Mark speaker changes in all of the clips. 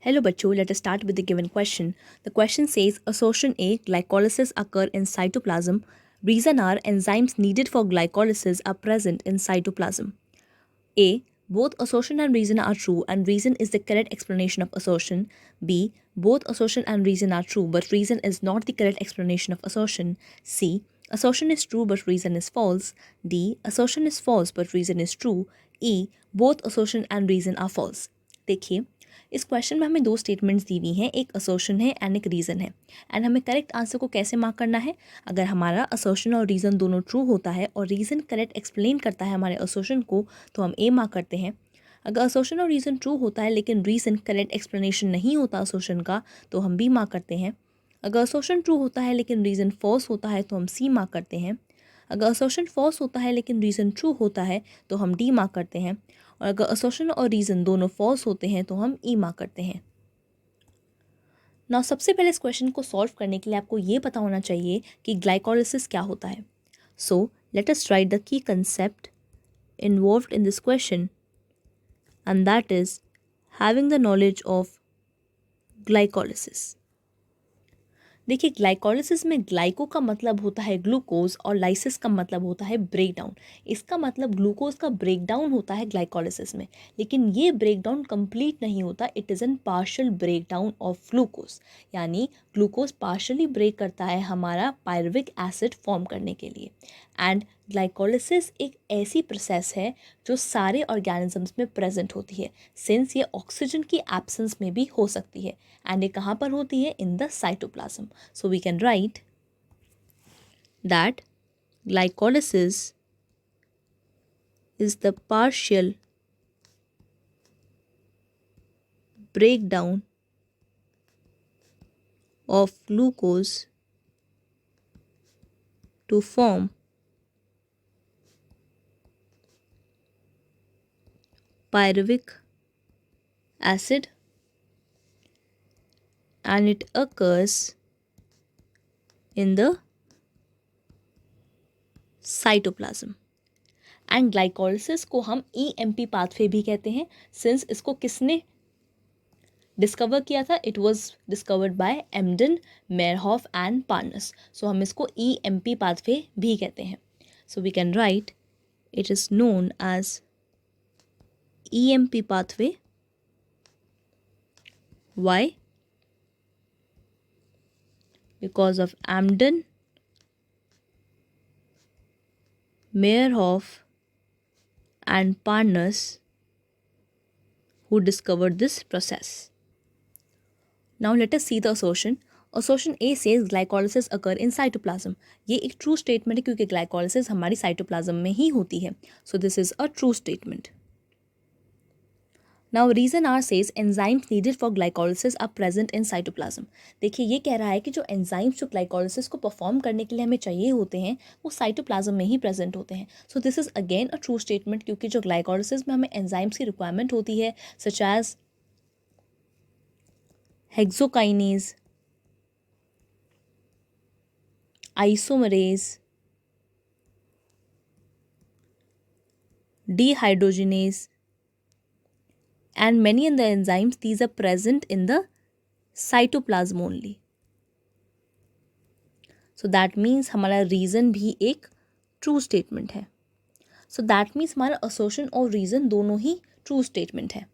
Speaker 1: Hello bachcho, let us start with the given question. The question says assertion A, glycolysis occur in cytoplasm. Reason are enzymes needed for glycolysis are present in cytoplasm. A, both assertion and reason are true and reason is the correct explanation of assertion. B, both assertion and reason are true but reason is not the correct explanation of assertion. C, assertion is true but reason is false. D, assertion is false but reason is true. E, both assertion and reason are false. देखिए, इस question में हमें दो statements दी हुई हैं, एक assertion है and एक रीज़न है। एंड हमें करेक्ट आंसर को कैसे मार्क करना है? अगर हमारा असर्शन और रीज़न दोनों ट्रू होता है और रीज़न करेक्ट एक्सप्लेन करता है हमारे असर्शन को, तो हम ए मार्क करते हैं। अगर असर्शन और रीज़न ट्रू होता है लेकिन रीज़न करेक्ट एक्सप्लेनेशन नहीं होता असर्शन का, तो हम बी मार्क करते हैं। अगर असर्शन ट्रू होता है लेकिन रीज़न फॉल्स होता है तो हम सी मार्क करते हैं। अगर असर्शन फॉल्स होता है लेकिन रीज़न ट्रू होता है तो हम डी मार्क करते हैं। और अगर असर्शन और रीज़न दोनों फॉल्स होते हैं तो हम ई मार्क करते हैं। नाउ सबसे पहले इस क्वेश्चन को सॉल्व करने के लिए आपको ये पता होना चाहिए कि ग्लाइकोलिसिस क्या होता है। So let us right the key concept involved in this question and that is having the knowledge of glycolysis. देखिए, ग्लाइकोलिसिस में ग्लाइको का मतलब होता है ग्लूकोज और लाइसिस का मतलब होता है ब्रेकडाउन। इसका मतलब ग्लूकोज का ब्रेकडाउन होता है ग्लाइकोलिसिस में, लेकिन ये ब्रेकडाउन कंप्लीट नहीं होता, it is an partial breakdown of glucose. यानी ग्लूकोज पार्शियली ब्रेक करता है हमारा पायरुविक एसिड फॉर्म करने के लिए। एंड ग्लाइकोलिसिस एक ऐसी प्रोसेस है जो सारे ऑर्गेनिजम्स में प्रेजेंट होती है, सिंस ये ऑक्सीजन की एब्सेंस में भी हो सकती है। एंड ये कहाँ पर होती है? In the cytoplasm. So we can write that glycolysis is the partial breakdown of glucose to form pyruvic acid, and it occurs in the cytoplasm. And glycolysis को हम EMP पाथवे भी कहते हैं, सिंस इसको किसने डिस्कवर किया था? It was discovered by Embden, Meyerhof and Parnas. So हम इसको EMP पाथवे भी कहते हैं। So we can write it is known as EMP pathway. Why? Because of Amden, Meyerhoff and Parnas who discovered this process. Now let us see the assertion. Assertion A says glycolysis occur in cytoplasm. ये एक true statement है क्योंकि glycolysis हमारी cytoplasm में ही होती है. So this is a true statement. Now reason R says enzymes needed for glycolysis are present in cytoplasm. देखिए, ये कह रहा है कि जो enzymes जो glycolysis को perform करने के लिए हमें चाहिए होते हैं वो cytoplasm में ही present होते हैं. So this is again a true statement क्योंकि जो glycolysis में हमें enzymes की requirement होती है such as hexokinase, isomerase, dehydrogenase, and many other enzymes, these are present in the cytoplasm only. So that means हमारा reason भी एक true statement है. So that means हमारा assertion और reason दोनों ही true statement है.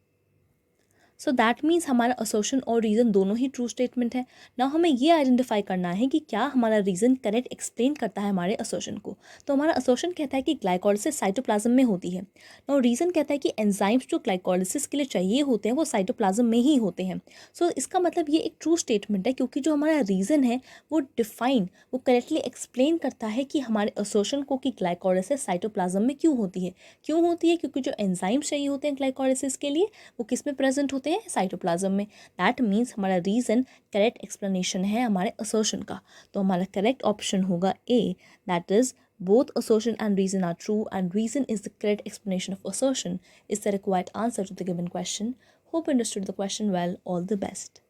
Speaker 1: सो दैट मीन्स हमारा assertion और रीज़न दोनों ही ट्रू स्टेटमेंट है. नाउ हमें ये आइडेंटिफाई करना है कि क्या हमारा रीज़न करेक्ट एक्सप्लेन करता है हमारे असर्शन को. तो हमारा असर्शन कहता है कि ग्लाइकोलिसिस साइटोप्लाज्म में होती है. नाउ रीज़न कहता है कि एंजाइम्स जो ग्लाइकोलिसिस के लिए चाहिए होते हैं वो साइटोप्लाज्म में ही होते हैं. सो इसका मतलब ये एक ट्रू स्टेटमेंट है क्योंकि जो हमारा रीज़न है वो वो करेक्टली एक्सप्लेन करता है कि हमारे असर्शन को कि ग्लाइकोलिसिस साइटोप्लाज्म में क्यों होती है. क्योंकि जो एंजाइम्स चाहिए होते हैं ग्लाइकोलिसिस के लिए वो किस में प्रेजेंट होते हैं? साइटोप्लाज्म में. दैट मीन्स हमारा रीजन करेक्ट एक्सप्लेनेशन है हमारे असर्शन का. तो हमारा करेक्ट ऑप्शन होगा A, that is both assertion and reason are true and reason is the correct explanation of assertion is the required answer to the given question. Hope you understood the question well. All the best.